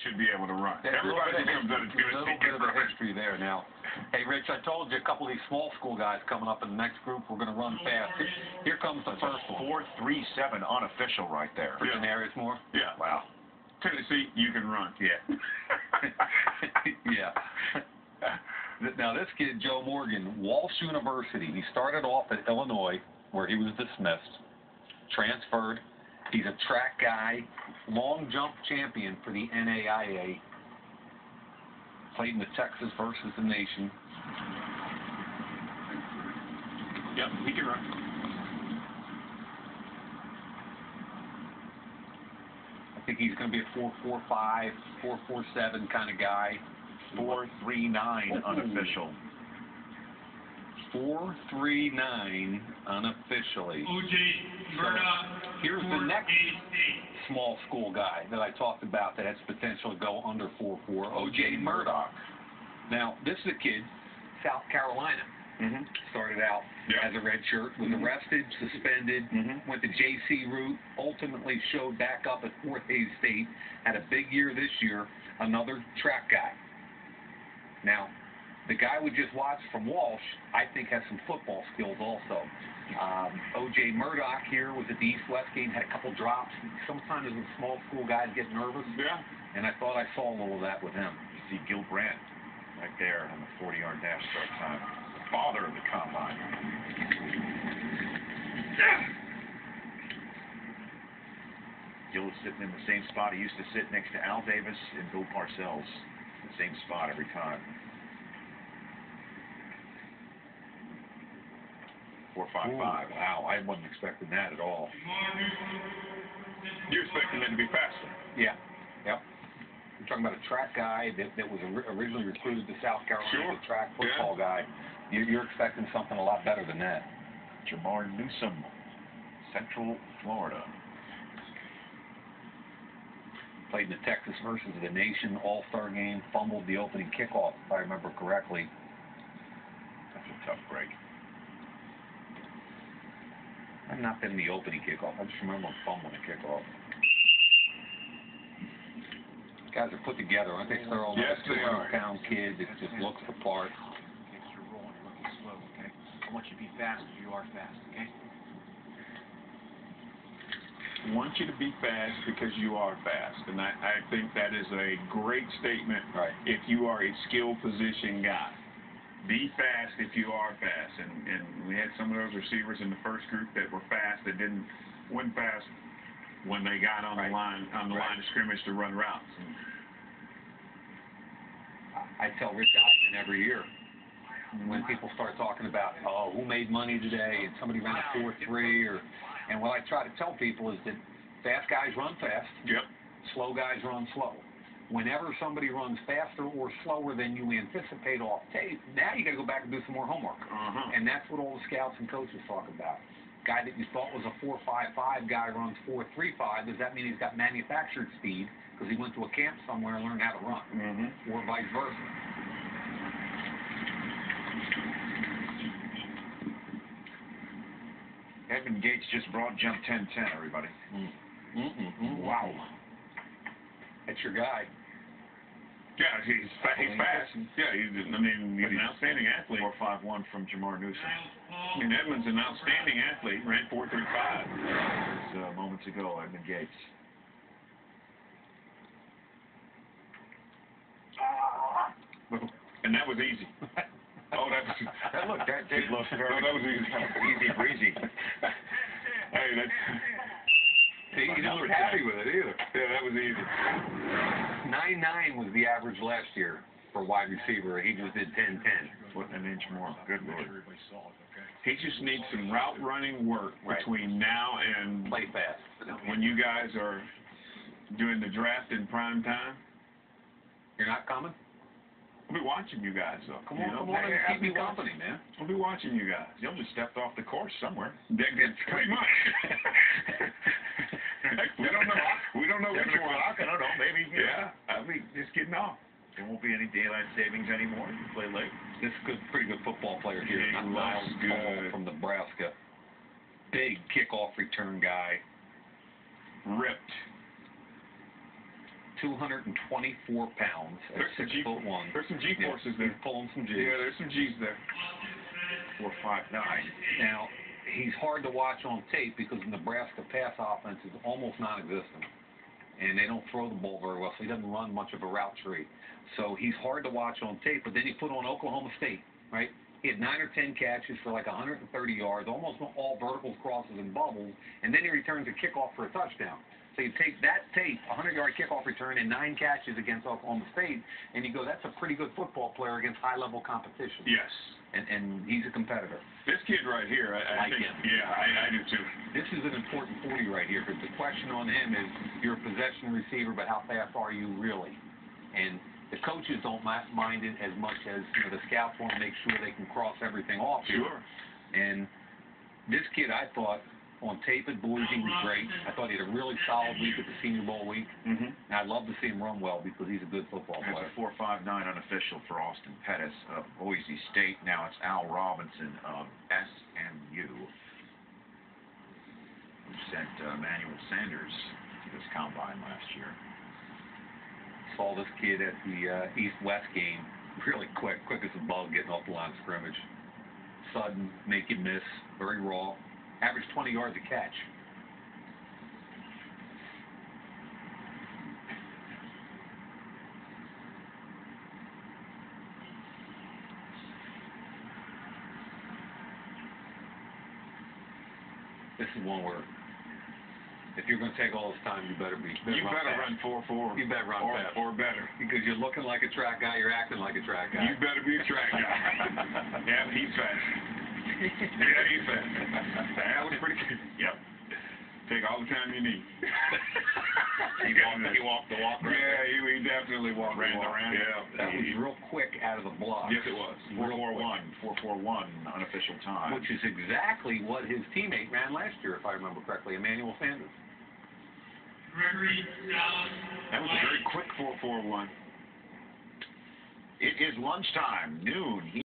should be able to run. There's Everybody who comes out of a little bit of a Tennessee history there now. Hey, Rich, I told you a couple of these small school guys coming up in the next group we're going to run fast. Here comes the first one. 4.37 unofficial right there. For Denarius Moore? Yeah. Wow. Tennessee, you can run. Yeah. Yeah. Now, this kid, Joe Morgan, Walsh University, he started off at Illinois, where he was dismissed, transferred. He's a track guy, long jump champion for the NAIA. Played in the Texas versus the Nation. Yep, he can run. I think he's going to be a 4.45, 4.47 kind of guy. 4.39 unofficial. 4.39 unofficially. Murdock. Here's the next small school guy that I talked about that has potential to go under 4.4, O.J. Murdock. Now, this is a kid, South Carolina. Started out as a redshirt, was arrested, suspended, went the JC route, ultimately showed back up at Fort Hays State, had a big year this year, another track guy. Now, the guy we just watched from Walsh, I think, has some football skills also. O.J. Murdock here was at the East-West game, had a couple drops. Sometimes as small school guys get nervous. Yeah. And I thought I saw a little of that with him. You see Gil Brandt right there on the 40-yard dash start time. The father of the combine. Gil is sitting in the same spot he used to sit next to Al Davis and Bill Parcells. The same spot every time. 4.55. Wow, I wasn't expecting that at all. You're expecting them to be faster. Yeah, yep. You're talking about a track guy that was originally recruited to South Carolina, a track football guy. You're expecting something a lot better than that. Jamar Newsome, Central Florida. Played in the Texas versus the Nation All-Star game, fumbled the opening kickoff, if I remember correctly. That's a tough break. I've not been in the opening kickoff. I just remember him fumbling a kickoff. Guys are put together, aren't they? They're all Yes, they are. 200-pound kids. It just looks the part. You're rolling, you're looking slow, okay? I want you to be fast if you are fast, okay? I want you to be fast because you are fast. And I think that is a great statement if you are a skill position guy. Be fast if you are fast. And we had some of those receivers in the first group that were fast, that didn't win fast when they got on the line of scrimmage to run routes. I tell Rich Eisen every year, when people start talking about, oh, who made money today, and somebody ran a 4.3, and what I try to tell people is that fast guys run fast, slow guys run slow. Whenever somebody runs faster or slower than you anticipate off tape, now you got to go back and do some more homework. And that's what all the scouts and coaches talk about. Guy that you thought was a 4.55 guy runs 4.35. Does that mean he's got manufactured speed because he went to a camp somewhere and learned how to run, or vice versa? Edmund Gates just broad jump 10-10, everybody. Wow. That's your guy. Yeah, he's fast. Yeah, he's an outstanding athlete. 4.51 from Jamar Newsome. Edmund's an outstanding athlete. Ran 4.35. Moments ago, Edmund Gates. And that was easy. Oh, that did look very that was easy. Easy breezy. Hey, that's... He didn't look happy with it either. Yeah, that was easy. 9.9 was the average last year for wide receiver. He just did 10.10. What an inch more. Good Lord. He just needs some route running work between now and play fast. When you guys are doing the draft in prime time. You're not coming? I'll be watching you guys, though. Come on and keep me company, man. I'll be watching you guys. You'll just stepped off the course somewhere. Pretty much. We don't know which one. I don't know. Maybe. Yeah. I'll be just getting off. There won't be any daylight savings anymore. You play late. This is a pretty good football player here. Niles from Nebraska. Big kickoff return guy. Ripped. 224 pounds at There's 6'1". There's some G-forces there. He's pulling some G's. Yeah, there's some G's there. 4.59. Now, he's hard to watch on tape because Nebraska pass offense is almost non-existent. And they don't throw the ball very well, so he doesn't run much of a route tree. So he's hard to watch on tape, but then he put on Oklahoma State, right? He had 9 or 10 catches for like 130 yards, almost all verticals, crosses, and bubbles, and then he returns a kickoff for a touchdown. So you take that tape, 100-yard kickoff return, and 9 catches against Oklahoma State, and you go, that's a pretty good football player against high-level competition. Yes. And he's a competitor. This kid right here, I like think, him. Yeah, I do too. This is an important 40 right here, because the question on him is, you're a possession receiver, but how fast are you really? And the coaches don't mind it as much as the scouts want to make sure they can cross everything off. Sure. And this kid, I thought, on tape at Boise was great. I thought he had a really solid week at the Senior Bowl week. Mm-hmm. And I'd love to see him run well because he's a good football player. That's a 4.59 unofficial for Austin Pettis of Boise State. Now it's Al Robinson of SMU, who sent Emmanuel Sanders to this combine last year. Saw this kid at the East-West game, really quick as a bug getting off the line of scrimmage. Sudden, make you miss, very raw. Average 20 yards a catch. This is one where, if you're going to take all this time, you better run 4.4. You better run fast. Or better. Because you're looking like a track guy, you're acting like a track guy. You better be a track guy. Yeah, he's fast. Yeah, he's fast. That was pretty good. Yep. Take all the time you need. He walked the walk. Yeah, he definitely walked Ran the walk. around. Yeah. That was real quick out of the block. Yes, it was. 4.41 unofficial time. Which is exactly what his teammate ran last year, if I remember correctly, Emmanuel Sanders. That was a very quick 4.41. It is lunchtime, noon.